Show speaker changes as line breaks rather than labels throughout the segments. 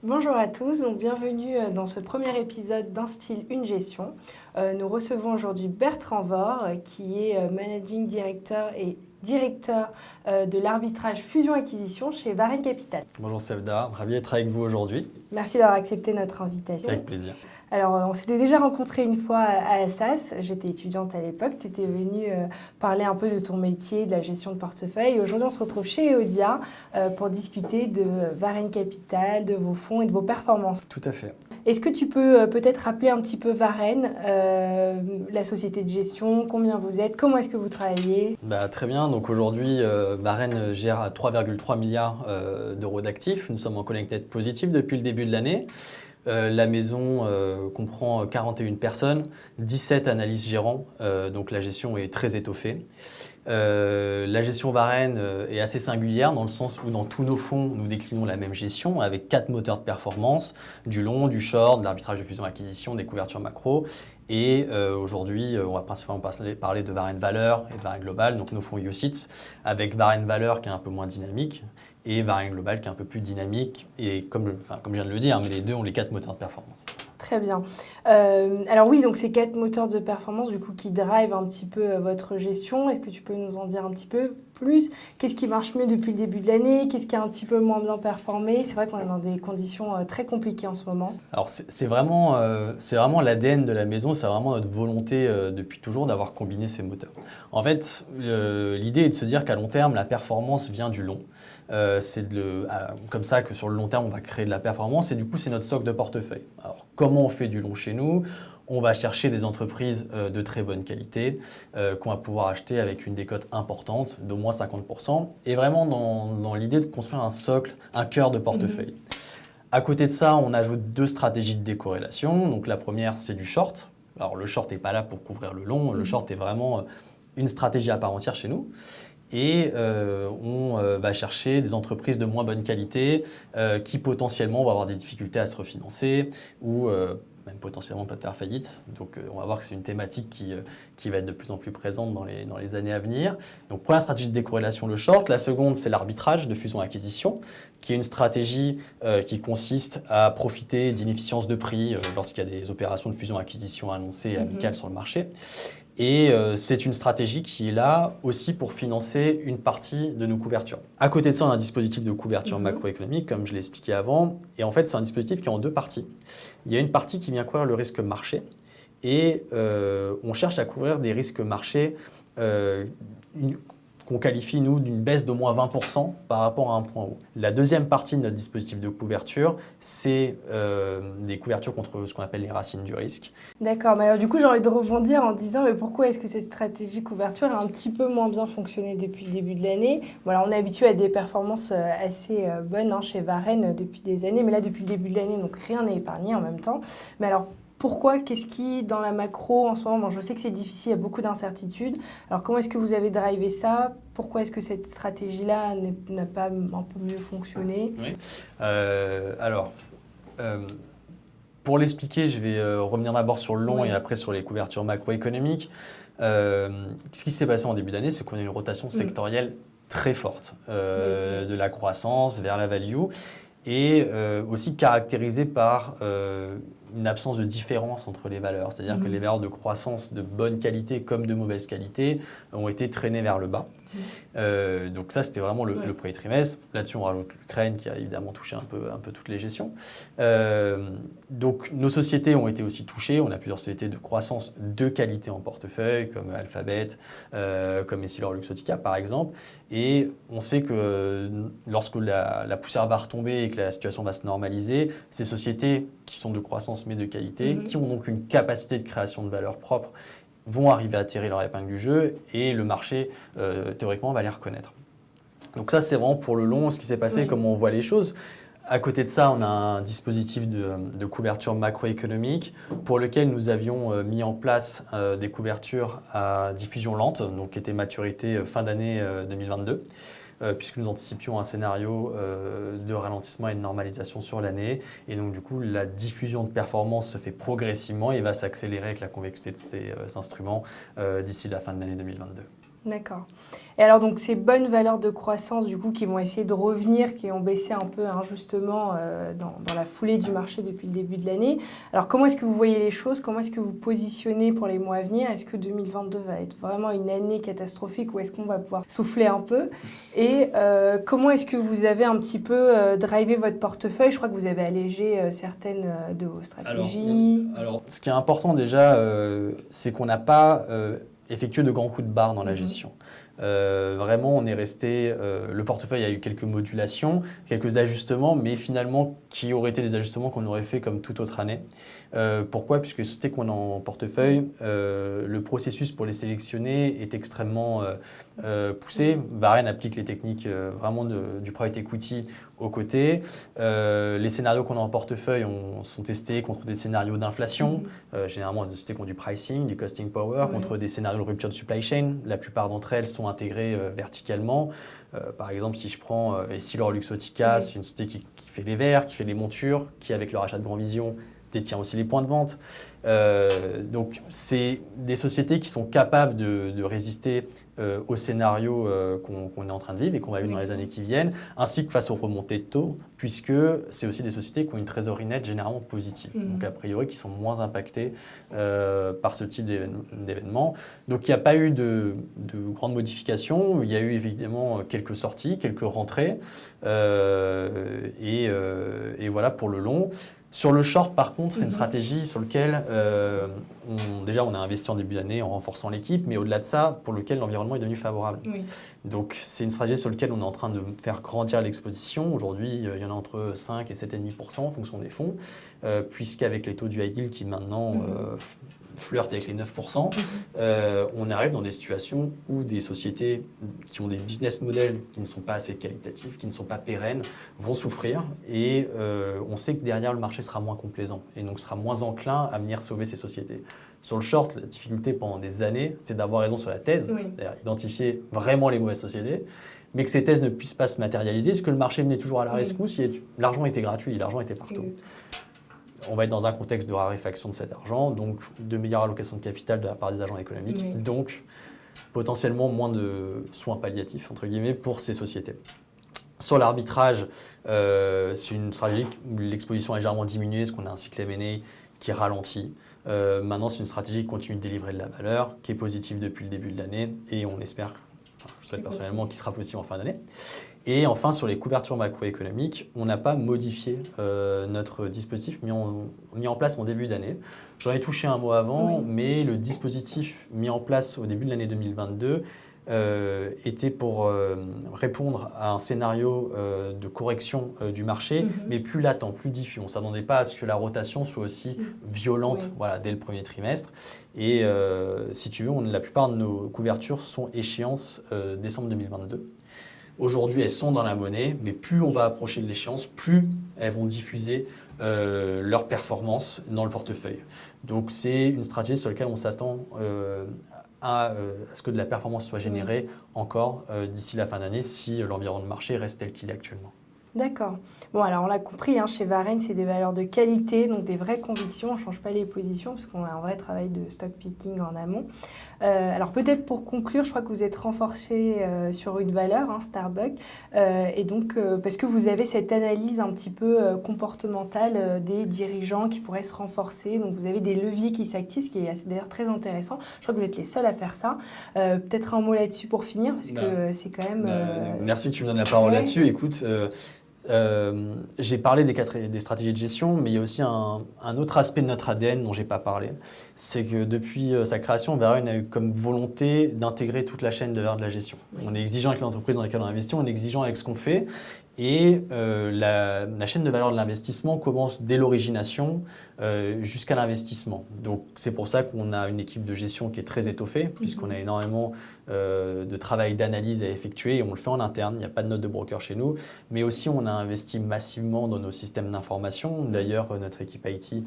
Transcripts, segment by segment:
Bonjour à tous, donc bienvenue dans ce premier épisode d'Un style, une gestion. Nous recevons aujourd'hui Bertrand Vore, qui est Managing Director et directeur de l'arbitrage fusion-acquisition chez Varenne Capital.
Bonjour Sevda, ravi d'être avec vous aujourd'hui.
Merci d'avoir accepté notre invitation.
Avec plaisir.
Alors, on s'était déjà rencontrés une fois à Assas, j'étais étudiante à l'époque, tu étais venue parler un peu de ton métier, de la gestion de portefeuille. Aujourd'hui, on se retrouve chez Eodia pour discuter de Varenne Capital, de vos fonds et de vos performances.
Tout à fait.
Est-ce que tu peux peut-être rappeler un petit peu Varenne, la société de gestion, combien vous êtes, comment est-ce que vous travaillez?
Très bien, donc aujourd'hui, Varenne gère 3,3 milliards d'euros d'actifs. Nous sommes en collecte positive depuis le début de l'année. La maison comprend 41 personnes, 17 analystes gérants, donc la gestion est très étoffée. La gestion Varenne est assez singulière dans le sens où dans tous nos fonds, nous déclinons la même gestion avec 4 moteurs de performance, du long, du short, de l'arbitrage de fusion-acquisition, des couvertures macro. Et aujourd'hui, on va principalement parler de Varenne Valeur et de Varenne Global, donc nos fonds UCITS, avec Varenne Valeur qui est un peu moins dynamique et Varenne Global qui est un peu plus dynamique. Et comme je viens de le dire, mais les deux ont les 4 moteurs de performance.
Très bien. Alors oui, donc ces 4 moteurs de performance du coup qui drivent un petit peu votre gestion. Est-ce que tu peux nous en dire un petit peu plus? Qu'est-ce qui marche mieux depuis le début de l'année? Qu'est-ce qui a un petit peu moins bien performé? C'est vrai qu'on est dans des conditions très compliquées en ce moment.
Alors c'est vraiment l'ADN de la maison, c'est vraiment notre volonté depuis toujours d'avoir combiné ces moteurs. En fait, l'idée est de se dire qu'à long terme, la performance vient du long. C'est comme ça que sur le long terme, on va créer de la performance et du coup, c'est notre socle de portefeuille. Alors, comment on fait du long chez nous? On va chercher des entreprises de très bonne qualité qu'on va pouvoir acheter avec une décote importante d'au moins 50% et vraiment dans l'idée de construire un socle, un cœur de portefeuille. À côté de ça, on ajoute 2 stratégies de décorrélation. Donc la première, c'est du short. Alors le short n'est pas là pour couvrir le long, le short est vraiment une stratégie à part entière chez nous. Et on va chercher des entreprises de moins bonne qualité qui potentiellement vont avoir des difficultés à se refinancer ou même potentiellement pas faire faillite. Donc on va voir que c'est une thématique qui va être de plus en plus présente dans les années à venir. Donc première stratégie de décorrélation, le short. La seconde, c'est l'arbitrage de fusion-acquisition, qui est une stratégie qui consiste à profiter d'inefficience de prix lorsqu'il y a des opérations de fusion-acquisition annoncées et amicales sur le marché. Et c'est une stratégie qui est là aussi pour financer une partie de nos couvertures. À côté de ça, on a un dispositif de couverture macroéconomique, comme je l'ai expliqué avant. Et en fait, c'est un dispositif qui est en 2 parties. Il y a une partie qui vient couvrir le risque marché. Et on cherche à couvrir des risques marché qu'on qualifie, nous, d'une baisse d'au moins 20% par rapport à un point haut. La deuxième partie de notre dispositif de couverture, c'est des couvertures contre ce qu'on appelle les racines du risque.
D'accord, mais alors du coup, j'ai envie de rebondir en disant mais pourquoi est-ce que cette stratégie couverture a un petit peu moins bien fonctionné depuis le début de l'année? Voilà, on est habitué à des performances assez bonnes chez Varenne depuis des années, mais là, depuis le début de l'année, donc rien n'est épargné en même temps. Mais alors, pourquoi? Qu'est-ce qui, dans la macro, en ce moment, je sais que c'est difficile, il y a beaucoup d'incertitudes. Alors, comment est-ce que vous avez drivé ça? Pourquoi est-ce que cette stratégie-là n'a pas un peu mieux fonctionné?
Oui. Pour l'expliquer, je vais revenir d'abord sur le long et après sur les couvertures macroéconomiques. Ce qui s'est passé en début d'année, c'est qu'on a une rotation sectorielle très forte de la croissance vers la value et aussi caractérisée par une absence de différence entre les valeurs. C'est-à-dire que les valeurs de croissance de bonne qualité comme de mauvaise qualité ont été traînées vers le bas. Donc ça, c'était vraiment le premier trimestre. Là-dessus, on rajoute l'Ukraine qui a évidemment touché un peu toutes les gestions. Donc nos sociétés ont été aussi touchées. On a plusieurs sociétés de croissance de qualité en portefeuille, comme Alphabet, comme EssilorLuxottica par exemple. Et on sait que lorsque la poussière va retomber et que la situation va se normaliser, ces sociétés qui sont de croissance mais de qualité, qui ont donc une capacité de création de valeur propre, vont arriver à tirer leur épingle du jeu et le marché, théoriquement, va les reconnaître. Donc ça, c'est vraiment pour le long, ce qui s'est passé, comment on voit les choses. À côté de ça, on a un dispositif de couverture macroéconomique pour lequel nous avions mis en place des couvertures à diffusion lente, donc qui était maturité fin d'année 2022. puisque nous anticipions un scénario de ralentissement et de normalisation sur l'année. Et donc, du coup, la diffusion de performance se fait progressivement et va s'accélérer avec la convexité de ces instruments d'ici la fin de l'année 2022.
D'accord. Et alors, donc, ces bonnes valeurs de croissance, du coup, qui vont essayer de revenir, qui ont baissé un peu injustement dans la foulée du marché depuis le début de l'année. Alors, comment est-ce que vous voyez les choses? Comment est-ce que vous positionnez pour les mois à venir? Est-ce que 2022 va être vraiment une année catastrophique ou est-ce qu'on va pouvoir souffler un peu? Et comment est-ce que vous avez un petit peu drivé votre portefeuille? Je crois que vous avez allégé certaines de vos stratégies.
Alors, ce qui est important déjà, c'est qu'on n'a pas effectué de grands coups de barre dans la gestion. Vraiment, on est resté. Le portefeuille a eu quelques modulations, quelques ajustements, mais finalement, qui auraient été des ajustements qu'on aurait fait comme toute autre année. Pourquoi? Puisque les sociétés qu'on a en portefeuille, le processus pour les sélectionner est extrêmement poussé. Varenne applique les techniques vraiment du private equity aux côtés. Les scénarios qu'on a en portefeuille sont testés contre des scénarios d'inflation. Généralement, des sociétés qui ont du pricing, du costing power, contre des scénarios de rupture de supply chain. La plupart d'entre elles sont intégrées verticalement. Par exemple, si je prends EssilorLuxottica, c'est une société qui fait les verres, qui fait les montures, qui, avec leur achat de Grand Vision, détient aussi les points de vente. Donc, c'est des sociétés qui sont capables de résister au scénario qu'on est en train de vivre et qu'on va vivre dans les années qui viennent, ainsi que face aux remontées de taux, puisque c'est aussi des sociétés qui ont une trésorerie nette généralement positive, donc a priori qui sont moins impactées par ce type d'événements. Donc, il n'y a pas eu de grandes modifications. Il y a eu évidemment quelques sorties, quelques rentrées, et voilà pour le long. Sur le short, par contre, c'est une stratégie sur laquelle déjà on a investi en début d'année en renforçant l'équipe, mais au-delà de ça, pour lequel l'environnement est devenu favorable. Donc c'est une stratégie sur laquelle on est en train de faire grandir l'exposition. Aujourd'hui, il y en a entre 5 et 7,5% en fonction des fonds, puisqu'avec les taux du high yield qui maintenant flirtent avec les 9%, on arrive dans des situations où des sociétés qui ont des business models qui ne sont pas assez qualitatifs, qui ne sont pas pérennes, vont souffrir. Et on sait que derrière, le marché sera moins complaisant et donc sera moins enclin à venir sauver ces sociétés. Sur le short, la difficulté pendant des années, c'est d'avoir raison sur la thèse, c'est-à-dire identifier vraiment les mauvaises sociétés, mais que ces thèses ne puissent pas se matérialiser, parce que le marché venait toujours à la rescousse, l'argent était gratuit, l'argent était partout. On va être dans un contexte de raréfaction de cet argent, donc de meilleure allocation de capital de la part des agents économiques, donc potentiellement moins de soins palliatifs, entre guillemets, pour ces sociétés. Sur l'arbitrage, c'est une stratégie où l'exposition a légèrement diminué, parce qu'on a un cycle M&A qui ralentit. Maintenant, c'est une stratégie qui continue de délivrer de la valeur, qui est positive depuis le début de l'année, et on espère, je souhaite personnellement, qu'il sera positif en fin d'année. Et enfin, sur les couvertures macroéconomiques, on n'a pas modifié notre dispositif mis en place en début d'année. J'en ai touché un mot avant, mais le dispositif mis en place au début de l'année 2022 était pour répondre à un scénario de correction du marché, mais plus latent, plus diffus. On ne s'attendait pas à ce que la rotation soit aussi violente dès le premier trimestre. Et si tu veux, la plupart de nos couvertures sont échéances décembre 2022. Aujourd'hui, elles sont dans la monnaie, mais plus on va approcher de l'échéance, plus elles vont diffuser leur performance dans le portefeuille. Donc, c'est une stratégie sur laquelle on s'attend à ce que de la performance soit générée encore d'ici la fin d'année si l'environnement de marché reste tel qu'il est actuellement.
D'accord. Bon, alors on l'a compris, chez Varenne, c'est des valeurs de qualité, donc des vraies convictions. On ne change pas les positions parce qu'on a un vrai travail de stock picking en amont. Alors peut-être pour conclure, je crois que vous êtes renforcé sur une valeur, Starbucks, et donc parce que vous avez cette analyse un petit peu comportementale des dirigeants qui pourraient se renforcer. Donc vous avez des leviers qui s'activent, ce qui est d'ailleurs très intéressant. Je crois que vous êtes les seuls à faire ça. Peut-être un mot là-dessus pour finir, parce que c'est quand même...
Merci que tu me donnes la parole là-dessus. Écoute... j'ai parlé des stratégies de gestion, mais il y a aussi un autre aspect de notre ADN dont je n'ai pas parlé. C'est que depuis sa création, Varenne a eu comme volonté d'intégrer toute la chaîne de valeur de la gestion. On est exigeant avec l'entreprise dans laquelle on investit, on est exigeant avec ce qu'on fait. Et la chaîne de valeur de l'investissement commence dès l'origination jusqu'à l'investissement. Donc c'est pour ça qu'on a une équipe de gestion qui est très étoffée, puisqu'on a énormément de travail d'analyse à effectuer et on le fait en interne. Il n'y a pas de note de broker chez nous, mais aussi on a investi massivement dans nos systèmes d'information. D'ailleurs, notre équipe IT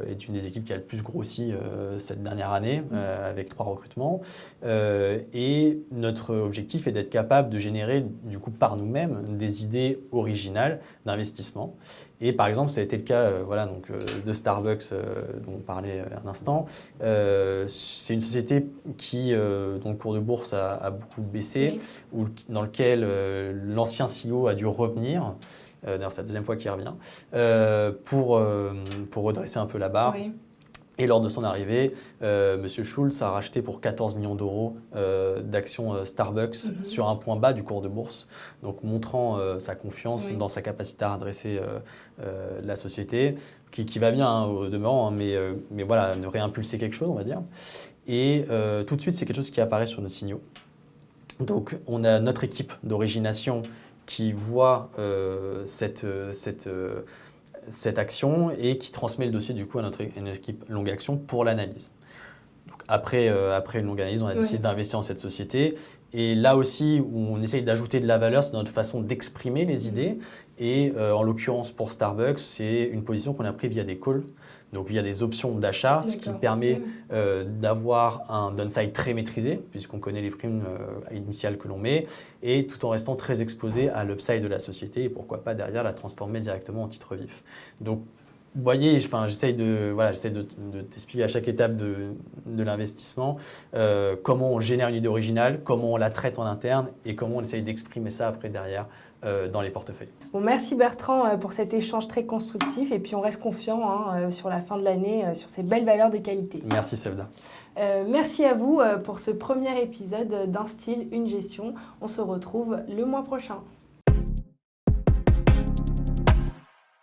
est une des équipes qui a le plus grossi cette dernière année, avec 3 recrutements. Et notre objectif est d'être capable de générer du coup par nous-mêmes des idées originales d'investissement. Et par exemple, ça a été le cas de Starbucks dont on parlait un instant. C'est une société qui, dont le cours de bourse a beaucoup baissé, dans lequel l'ancien CEO a dû revenir. D'ailleurs, c'est la deuxième fois qu'il revient, pour redresser un peu la barre. Oui. Et lors de son arrivée, M. Schulz a racheté pour 14 millions d'euros d'actions Starbucks sur un point bas du cours de bourse, donc montrant sa confiance dans sa capacité à redresser la société, qui va bien au demeurant, mais voilà, ne réimpulser quelque chose, on va dire. Et tout de suite, c'est quelque chose qui apparaît sur nos signaux. Donc, on a notre équipe d'origination qui voit cette action et qui transmet le dossier du coup à notre équipe longue action pour l'analyse. Après une longue analyse, on a décidé d'investir dans cette société. Et là aussi, où on essaye d'ajouter de la valeur, c'est notre façon d'exprimer les idées. Et en l'occurrence, pour Starbucks, c'est une position qu'on a prise via des calls, donc via des options d'achat, ce qui permet d'avoir un downside très maîtrisé, puisqu'on connaît les primes initiales que l'on met, et tout en restant très exposé à l'upside de la société, et pourquoi pas derrière la transformer directement en titre vif. Donc, vous voyez, j'essaie de t'expliquer à chaque étape de l'investissement comment on génère une idée originale, comment on la traite en interne et comment on essaye d'exprimer ça après derrière dans les portefeuilles.
Bon, merci Bertrand pour cet échange très constructif et puis on reste confiant sur la fin de l'année sur ces belles valeurs de qualité.
Merci Sevda.
Merci à vous pour ce premier épisode d'Un style, une gestion. On se retrouve le mois prochain.